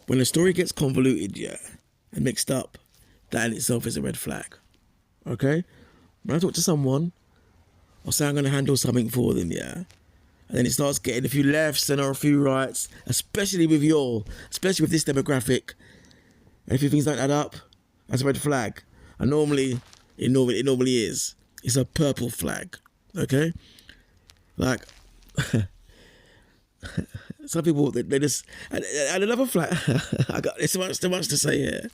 When a story gets convoluted, yeah, and mixed up, that in itself is a red flag. Okay? When I talk to someone, I'll say I'm going to handle something for them, yeah? And then it starts getting a few lefts and a few rights, especially with this demographic. And if things don't add up, that's a red flag. And normally, it normally is. It's a purple flag, okay? Like, some people, they just, and another flag, I got so much to say here.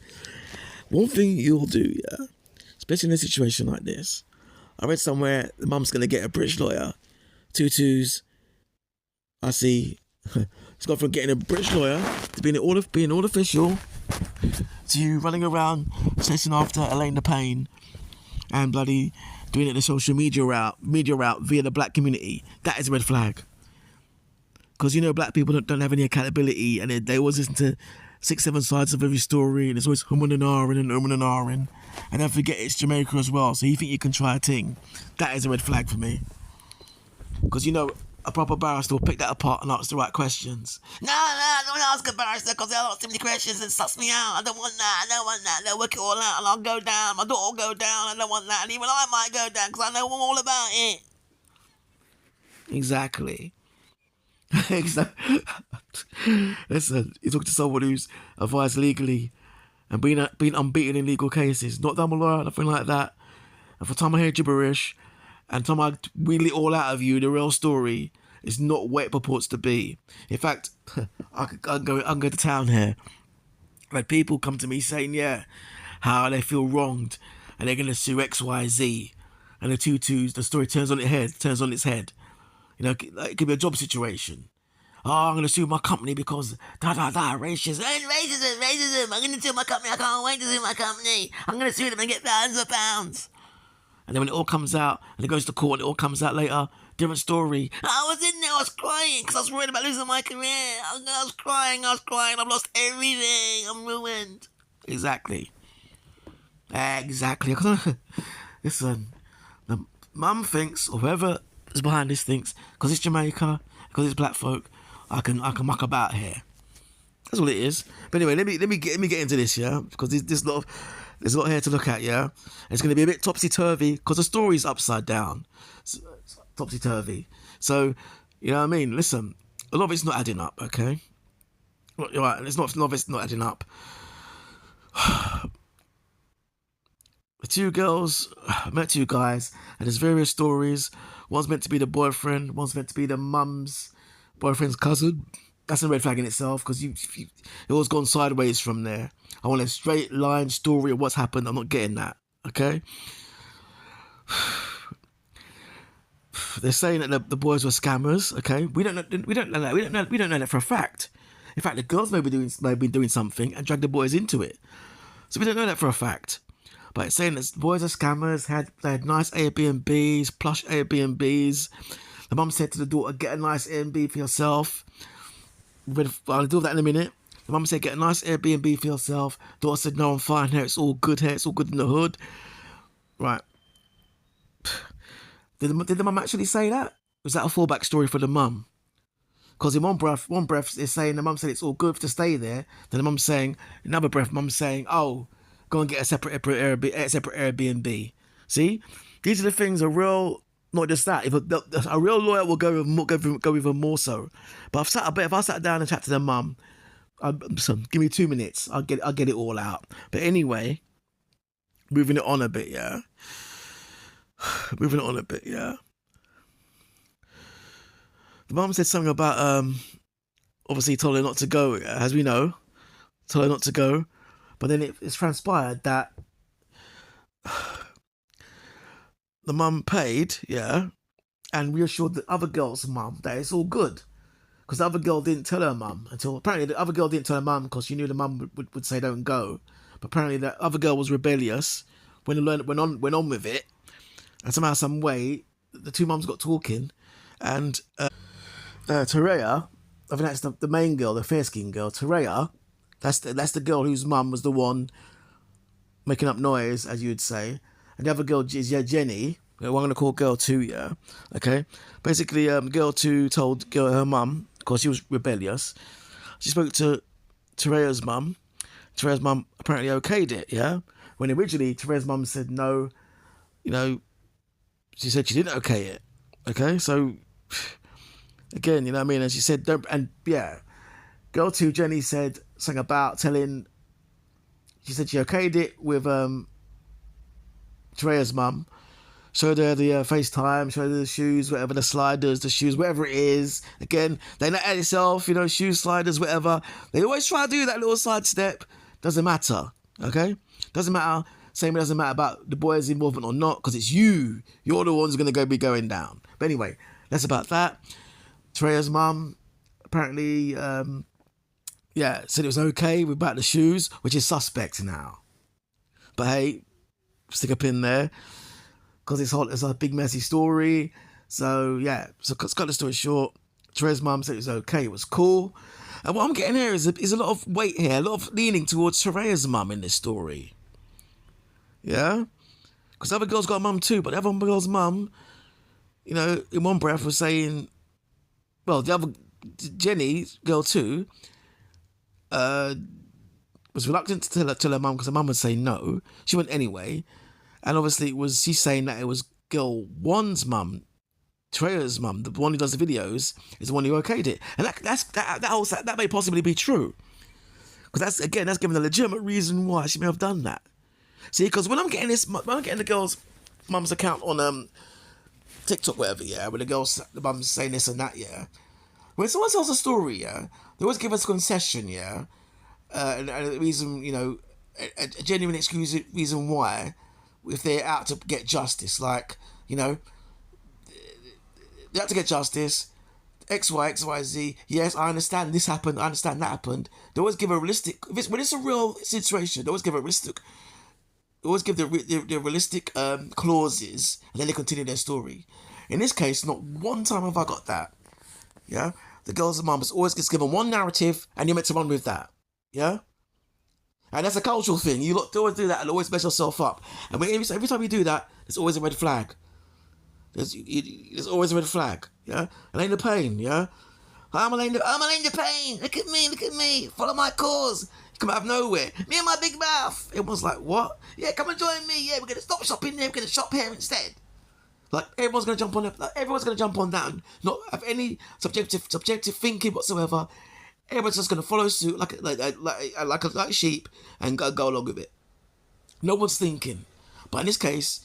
One thing you'll do, yeah, especially in a situation like this, I read somewhere the mum's going to get a British lawyer, tutus. I see it's gone from getting a British lawyer to being all official to you running around chasing after Elaine the Pain and bloody doing it the social media route via the black community. That is a red flag. Because black people don't have any accountability, and they always listen to 6-7 sides of every story, and it's always humming and ahhing and umming and ahhing. And don't forget it's Jamaica as well, so you think you can try a thing. That is a red flag for me. Because a proper barrister will pick that apart and ask the right questions. No, don't ask a barrister because they'll ask too many questions and suss me out. I don't want that. They'll work it all out and I'll go down. My daughter will go down. I don't want that. And even I might go down because I know all about it. Exactly. Listen, you talk to someone who's advised legally and been unbeaten in legal cases. Not that I'm a lawyer, nothing like that. And for the time I hear gibberish and the time I wheel it all out of you, the real story is not what it purports to be. In fact, I can go to town here. I've had people come to me saying, yeah, how they feel wronged and they're going to sue XYZ. And the tutus, the story turns on its head. It could be a job situation. Oh, I'm going to sue my company because racism. Racism. I'm going to sue my company. I can't wait to sue my company. I'm going to sue them and get thousands of pounds. And then when it all comes out, and it goes to court, and it all comes out later, different story. I was in there, I was crying, because I was worried about losing my career. I was crying, I've lost everything, I'm ruined. Exactly. Listen, the mum thinks, or whoever is behind this thinks, because it's Jamaica, because it's black folk, I can muck about here. That's all it is. But anyway, let me get into this, yeah, because there's a lot here to look at, yeah. It's going to be a bit topsy-turvy because the story's upside down. Topsy-turvy. So, you know what I mean? Listen, a lot of it's not adding up, okay? Right, a lot of it's not adding up. The two girls met two guys, and there's various stories. One's meant to be the boyfriend, one's meant to be the mum's boyfriend's cousin. That's a red flag in itself because it always gone sideways from there. I want a straight line story of what's happened. I'm not getting that. Okay. They're saying that the boys were scammers. Okay, we don't know that for a fact. In fact, the girls may be doing something and drag the boys into it. So we don't know that for a fact. But it's saying that the boys are scammers. They had nice Airbnbs, plush Airbnbs. The mum said to the daughter, "Get a nice Airbnb for yourself." I'll do that in a minute. The mum said, "Get a nice Airbnb for yourself." Daughter said, "No, I'm fine here. It's all good here. It's all good in the hood." Right. Did the mum actually say that? Was that a fallback story for the mum? Because in one breath is saying the mum said it's all good to stay there. Then the mum's saying, another breath, mum's saying, "Oh, go and get a separate Airbnb." See, these are the things not just that. If a real lawyer will go even more so. But if I sat down and chat to the mum, give me 2 minutes, I'll get it all out. But anyway, moving it on a bit, yeah. The mum said something about obviously told her not to go, as we know, told her not to go. But then it's transpired that the mum paid, yeah, and reassured the other girl's mum that it's all good. Because the other girl didn't tell her mum apparently the other girl didn't tell her mum because she knew the mum would say don't go. But apparently the other girl was rebellious, went on with it, and somehow, some way, the two mums got talking, and Terea, I think that's the main girl, the fair-skinned girl, Terea, that's the girl whose mum was the one making up noise, as you would say. And the other girl is Jenny, who I'm going to call girl 2, yeah, okay? Basically, girl 2 told her mum, because she was rebellious, she spoke to Terea's mum. Terea's mum apparently okayed it, yeah? When originally Terea's mum said no, you know, she said she didn't okay it. Okay, so again, you know what I mean? And she said, don't, and yeah, girl 2, Jenny, said something about telling, she said she okayed it with Terea's mum. Showed her the FaceTime, showed her the shoes, whatever, the sliders, the shoes, whatever it is. Again, they let it itself, you know, shoes, sliders, whatever. They always try to do that little sidestep. Doesn't matter, okay? Doesn't matter. Same, it doesn't matter about the boys' involvement or not, because it's you. You're the ones going to be going down. But anyway, that's about that. Terea's mum apparently, said it was okay about the shoes, which is suspect now. But hey, stick a pin there, because it's a big messy story. So yeah, so cut the story short, Terea's mum said it was okay, it was cool. And what I'm getting here is a lot of weight here, a lot of leaning towards Terea's mum in this story. Yeah? Because the other girl's got a mum too, but the other girl's mum, you know, in one breath was saying, well, the other, Jenny, girl 2, was reluctant to tell her mum because her mum would say no. She went anyway. And obviously she's saying that it was girl 1's mum, Terea's mum, the one who does the videos, is the one who okayed it. And that may possibly be true. Because that's giving a legitimate reason why she may have done that. See, because when I'm getting the girl's mum's account on TikTok, whatever, yeah, when the mum's saying this and that, yeah, when someone tells a story, yeah, they always give us a concession, yeah, and a reason, you know, a genuine excuse reason why, if they're out to get justice, like, you know, they're out to get justice, X, Y, Z, yes, I understand this happened, I understand that happened. They always give a realistic, when it's a real situation, they always give the realistic clauses, and then they continue their story. In this case, not one time have I got that. Yeah, the girl's mum always gets given one narrative, and you're meant to run with that. Yeah, and that's a cultural thing. You always do that and always mess yourself up. And every time you do that, there's always a red flag. There's always a red flag. Yeah, Elaine the Pain. Yeah, I'm Elaine the Pain. Look at me. Follow my cause. Come out of nowhere. Me and my big mouth. Everyone's like, what? Yeah, come and join me. Yeah, we're going to stop shopping there. We're going to shop here instead. Like, everyone's going to jump on it. Like, everyone's going to jump on that and not have any subjective thinking whatsoever. Everyone's just going to follow suit like a sheep and go along with it. No one's thinking. But in this case,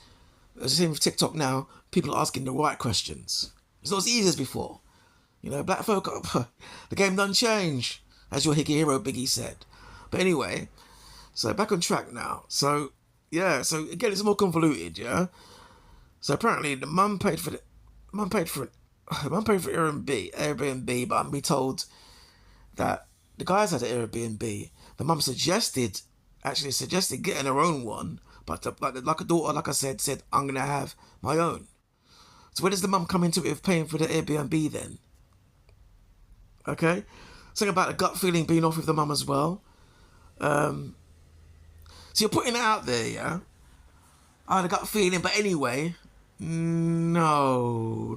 as I say with TikTok now, people are asking the right questions. It's not as easy as before. You know, black folk, the game done change, as your hickey hero Biggie said. But anyway, so back on track now. So, yeah, so again, it's more convoluted, yeah? So apparently the mum paid for Airbnb, but I'm being told that the guys had an Airbnb. The mum suggested getting her own one, but like a daughter, like I said, I'm going to have my own. So where does the mum come into it with paying for the Airbnb then? Okay? Something about the gut feeling being off with the mum as well. So you're putting it out there, yeah? I had a gut feeling, but anyway, no.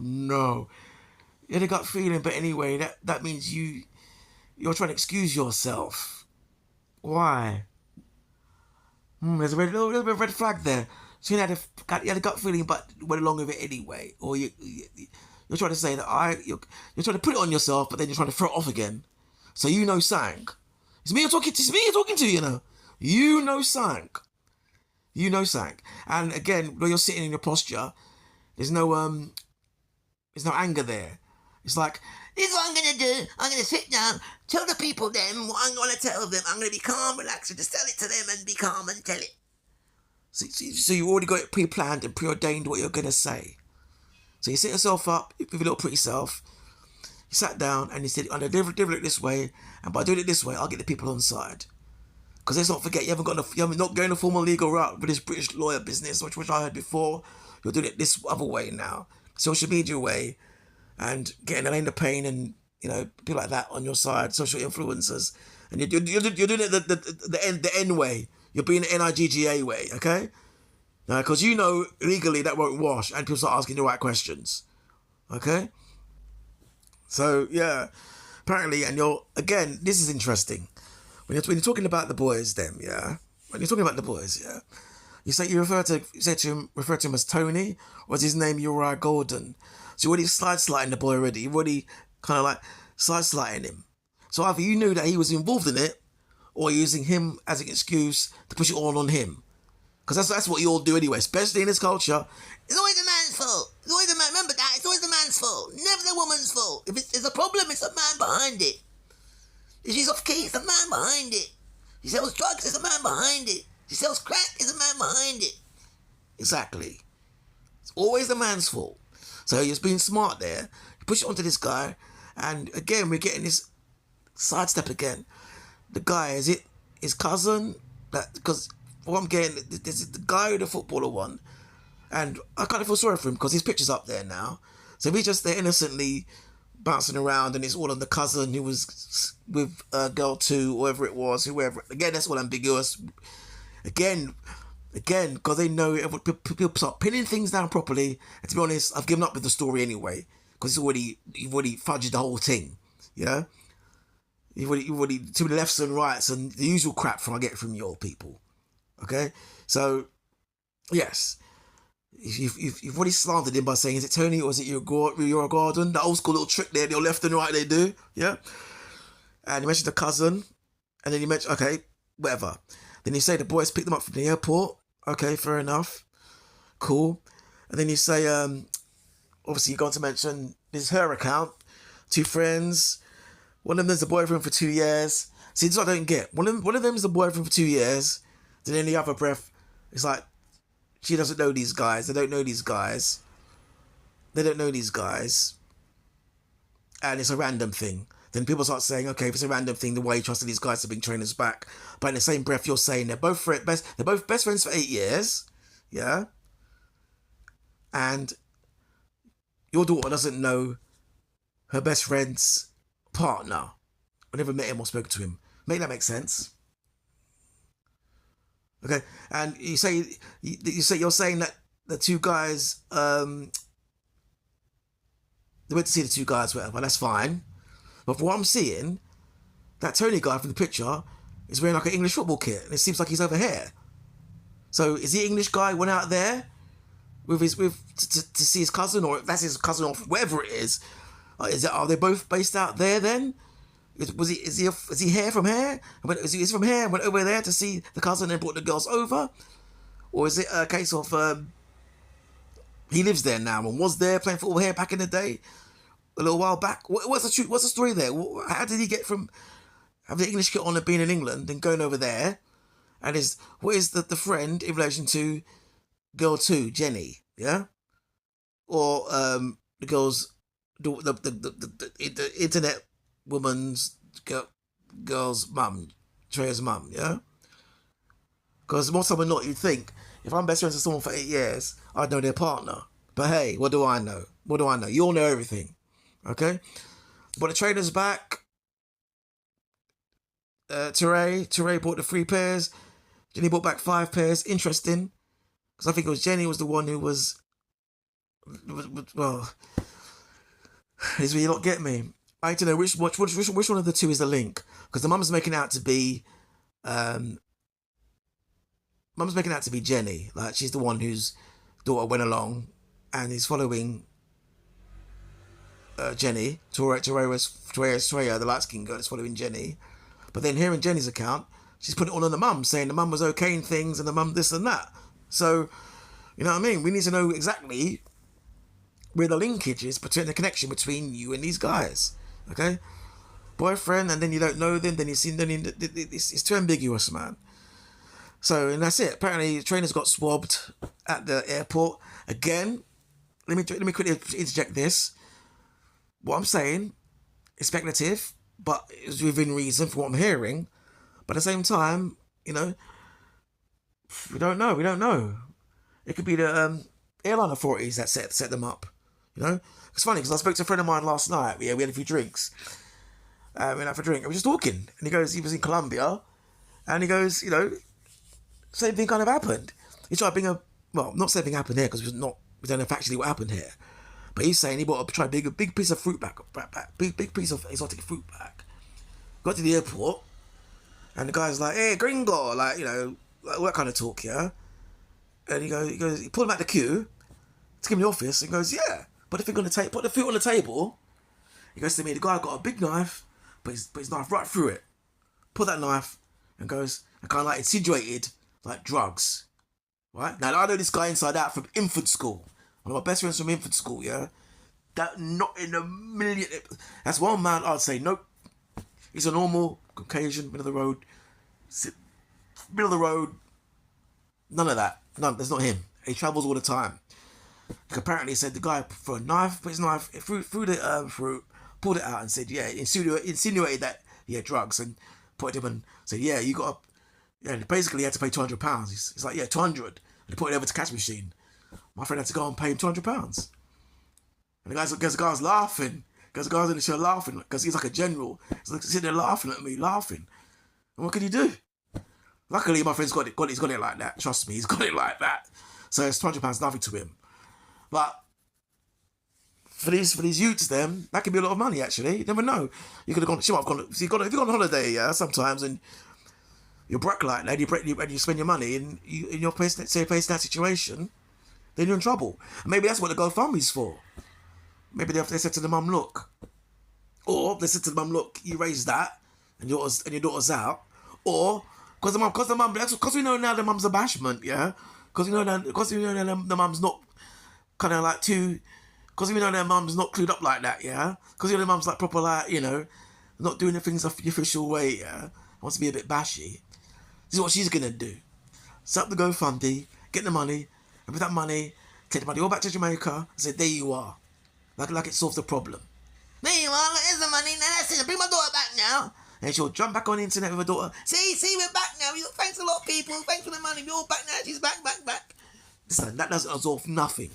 You had a gut feeling, but anyway, that means you're trying to excuse yourself. Why? There's a little bit of red flag there. So you had a gut feeling, but went along with it anyway, or you're trying to say that you're trying to put it on yourself, but then you're trying to throw it off again. So you know sang. It's me you're talking to, you know. You know sang. And again, when you're sitting in your posture, there's no anger there. It's like, this is what I'm going to do. I'm going to sit down, tell the people then what I'm going to tell them. I'm going to be calm, relaxed, and just tell it to them and be calm and tell it. So you already got it pre-planned and preordained what you're going to say. So you set yourself up with your little pretty self. You sat down and you said, I'm going to deliver it this way, and by doing it this way, I'll get the people on side. Because let's not forget, you're not going the formal legal route with this British lawyer business, which I heard before. You're doing it this other way now, social media way, and getting Elaine the Pain and, you know, people like that on your side, social influencers, and you're doing it the N way. You're being the NIGGA way, okay? Because you know legally that won't wash, and people start asking the right questions, okay? So yeah, apparently, and this is interesting. when you're talking about the boys, them, yeah. When you're talking about the boys, yeah. You refer to him as Tony, or is his name Uriah Gordon? So you're already sliding the boy already. You've already kind of like sliding him. So either you knew that he was involved in it, or you're using him as an excuse to push it all on him. Because that's what you all do anyway, especially in this culture. It's always the man's fault. It's always the man. Remember that. It's always the man's fault. Never the woman's fault. If it's a problem, it's the man behind it. If she's off key, it's the man behind it. She sells drugs, it's the man behind it. She sells crack, it's the man behind it. Exactly. It's always the man's fault. So he's being smart there. You push it onto this guy, and again, we're getting this sidestep again. The guy, is it his cousin? Because what I'm getting, this is the guy who the footballer won, and I kind of feel sorry for him because his picture's up there now. So we just there innocently bouncing around, and it's all on the cousin who was with girl 2, whoever it was, whoever. Again, that's all ambiguous. Again, because they know people start pinning things down properly. And to be honest, I've given up with the story anyway because you've already fudged the whole thing. Yeah, you've already too many lefts and rights and the usual crap I get from your people. Okay, so yes. You've already slandered him by saying, is it Tony or is it your Gordon? The old school little trick there, your left and right they do, yeah? And you mentioned the cousin, and then you mentioned, okay, whatever. Then you say the boys picked them up from the airport. Okay, fair enough. Cool. And then you say, obviously you're going to mention, this is her account, 2 friends. One of them is a boyfriend for 2 years. See, this is what I don't get. One of them is a boyfriend for 2 years. Then in the other breath, it's like, she doesn't know these guys. They don't know these guys. And it's a random thing. Then people start saying, okay, if it's a random thing, then why are you trusting these guys to bring trainers back? But in the same breath, you're saying they're both best friends for 8 years. Yeah? And your daughter doesn't know her best friend's partner. I never met him or spoken to him. Make that make sense? Okay, and you're saying that the 2 guys, they went to see the 2 guys, whatever. That's fine, but from what I'm seeing, that Tony guy from the picture is wearing like an English football kit, and it seems like he's over here. So is the English guy went out there to see his cousin, or if that's his cousin, or whatever it is? Are they both based out there then? Is he here from here? Is he from here and went over there to see the cousin and brought the girls over? Or is it a case of he lives there now and was there playing football here back in the day, a little while back? What's the story there? How did he get from having the English kit on and being in England and going over there? And what is the friend in relation to girl 2, Jenny? Yeah, or the girls, the internet woman's girl's mum, Treya's mum, yeah? Because more time than not, you'd think, if I'm best friends with someone for 8 years, I'd know their partner. But hey, what do I know? You all know everything, okay? But the trainer's back. Teray bought the 3 pairs. Jenny bought back 5 pairs. Interesting. Because I think it was Jenny was the one who was well, is where you not get me. I need to know which one of the 2 is the link, because the mum's making out to be, Jenny. Like, she's the one whose daughter went along, and is following Jenny. Treya, the light skinned girl, is following Jenny. But then here in Jenny's account, she's putting it all on the mum, saying the mum was okaying things and the mum this and that. So, you know what I mean? We need to know exactly where the linkage is between the connection between you and these guys. Okay, boyfriend, and then you don't know them. Then you see them. It's too ambiguous, man. So, and that's it. Apparently, trainers got swabbed at the airport again. Let me quickly interject this. What I'm saying is speculative, but it's within reason for what I'm hearing. But at the same time, you know, we don't know. It could be the airline authorities that set them up. You know. It's funny because I spoke to a friend of mine last night. Yeah, we had a few drinks. We went out for a drink. And we were just talking. And he goes, he was in Colombia. And he goes, you know, same thing kind of happened. He tried being not same thing happened here because we don't know factually what happened here. But he's saying he tried a big piece of fruit back, big piece of exotic fruit back. Got to the airport. And the guy's like, hey, gringo, like, you know, like, what kind of talk, yeah? And he pulled him out the queue to give him the office and goes, yeah, put the foot on the table. He goes to me, the guy got a big knife, put his knife right through it, put that knife and goes, and kind of like insinuated like drugs, right? Now I know this guy inside out from infant school. One of my best friends from infant school, yeah? That not in a million, that's one man I'd say, nope. He's a normal Caucasian, middle of the road, none of that. None, that's not him. He travels all the time. Apparently said the guy for a knife, put his knife through the fruit, pulled it out and said, yeah, insinuated that he had drugs and put him and said, yeah, you got yeah, and basically he had to pay £200. He's like, yeah, 200. And they put it over to cash machine. My friend had to go and pay him £200. And the guy's laughing. Because the guy's in the show laughing because he's like a general. He's like sitting there laughing at me, laughing. And what can you do? Luckily, my friend's got it. He's got it like that. Trust me, he's got it like that. So it's £200 nothing to him. But for these youths, them that could be a lot of money. Actually, you never know. You could have gone. Sure, if you've gone on holiday, yeah, sometimes, and you're broke like that, and you spend your money, and you're facing that situation, then you're in trouble. And maybe that's what the GoFundMe's for. Maybe they said to the mum, look, or they said to the mum, look, you raise that, and your daughter's out, or because we know now the mum's a bashment, yeah, because we know now the mum's not kind of like too, because we know their mum's not clued up like that, yeah, because you know the mum's like proper like, you know, not doing the things the official way, yeah, wants to be a bit bashy. This is what she's gonna do: set up the GoFundMe, get the money, and with that money, take the money all back to Jamaica and say, there you are. Like it solves the problem. There you are, here's the money, now that's it, bring my daughter back now. And she'll jump back on the internet with her daughter. See, we're back now. Thanks a lot, people. Thanks for the money. We're all back now. She's back. Listen, that doesn't absolve nothing.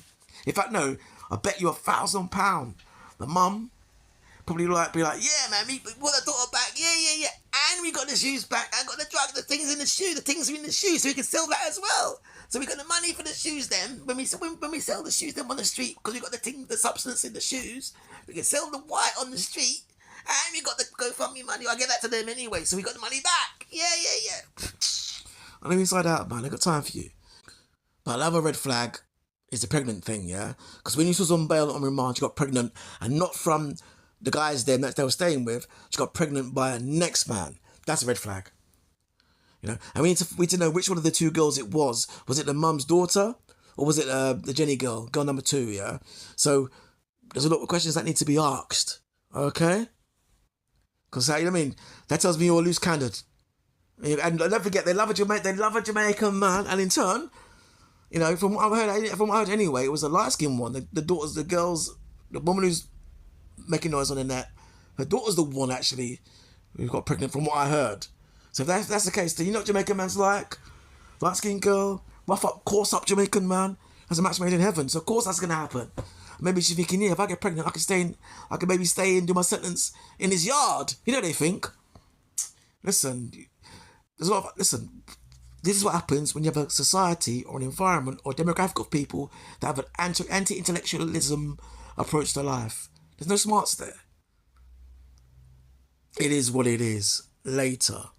In fact, no, I bet you £1,000. The mum probably be like, yeah, man, we want the daughter back. Yeah. And we got the shoes back. I got the drug, the things in the shoe. The things are in the shoe, so we can sell that as well. So we got the money for the shoes then. When we sell the shoes them on the street, because we got the substance in the shoes, we can sell the white on the street. And we got the GoFundMe money. I'll get that to them anyway, so we got the money back. Yeah. I'm inside out, man. I got time for you. But another red flag is the pregnant thing, yeah? Because when she was on bail on remand, she got pregnant, and not from the guys then that they were staying with. She got pregnant by a next man. That's a red flag. You know, and we need to know which one of the two girls it was. Was it the mum's daughter, or was it the Jenny girl number 2? Yeah. So there's a lot of questions that need to be asked. Okay. Because you know what I mean, that tells me you're a loose cannon. And don't forget, they love a Jamaican man, and in turn, you know, from what I heard anyway, it was a light-skinned one. The woman who's making noise on the net, her daughter's the one actually who got pregnant, from what I heard. So if that's the case, then you know what Jamaican man's like? Light-skinned girl, coarse up Jamaican man, has a match made in heaven. So of course that's gonna happen. Maybe she's thinking, yeah, if I get pregnant, I can maybe stay and do my sentence in his yard. You know what they think. Listen, this is what happens when you have a society or an environment or a demographic of people that have an anti-intellectualism approach to life. There's no smarts there. It is what it is. Later.